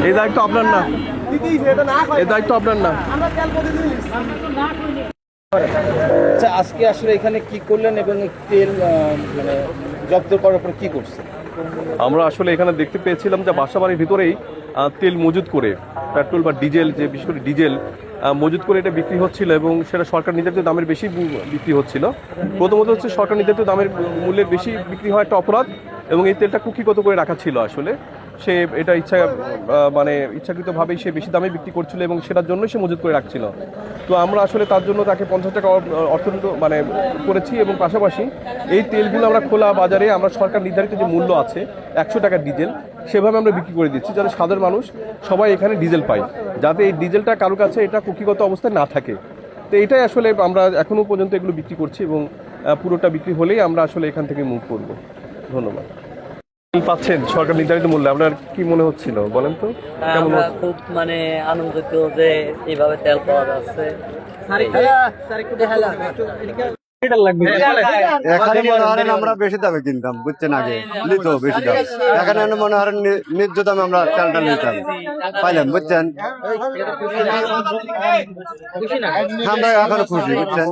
এই দায়িত্ব আপনার না, এই দায়িত্ব আপনার না। আচ্ছা, আজকে আসলে এখানে কি করলেন এবং তেল মানে জব্দ করার পর কি করছেন? আমরা আসলে এখানে দেখতে পেয়েছিলাম যে বাসাবাড়ির ভিতরেই তেল মজুত করে, পেট্রোল বা ডিজেল, যে বিশেষ করে ডিজেল মজুত করে এটা বিক্রি হচ্ছিল এবং সেটা সরকার নির্ধারিত দামের বেশি বিক্রি হচ্ছিল। প্রথমত হচ্ছে সরকার নির্ধারিত দামের মূল্যের বেশি বিক্রি হয় একটা অপরাধ, এবং এই তেলটা কুক্ষিগত করে রাখা ছিল। আসলে সে এটা মানে ইচ্ছাকৃতভাবেই সে বেশি দামে বিক্রি করছিল এবং সেটার জন্যই সে মজুত করে রাখছিল। তো আমরা আসলে তার জন্য তাকে 50 টাকা অর্থদণ্ড মানে করেছি, এবং পাশাপাশি এই তেলগুলো আমরা খোলা বাজারে আমরা সরকার নির্ধারিত যে মূল্য আছে 100 টাকার ডিজেল, সেভাবে আমরা বিক্রি করে দিচ্ছি, যাতে সাধারণ মানুষ সবাই এখানে ডিজেল পায়, যাতে এই ডিজেলটা কারো কাছে এটা কুক্ষিগত অবস্থায় না থাকে। তো এটাই আসলে আমরা এখনও পর্যন্ত এগুলো বিক্রি করছি, এবং পুরোটা বিক্রি হলেই আমরা আসলে এখান থেকে মুভ করব। ধন্যবাদ। পাচ্ছেন সরকার নির্ধারিত মূল্যে, আপনার কি মনে হচ্ছিল বলেন তো? আমরা খুব মানে আনন্দিত যে এইভাবে তেল পাওয়া যাচ্ছে। এখানে মনে হয় আমরা বেশি দামে কিনতাম, বুঝছেন, আগে নিত বেশি দাম। এখানে মনে হয় ন্যায্য দামে আমরা তেলটা নিতাম, পাইলাম, বুঝছেন। আমরা এখন খুশি, বুঝছেন।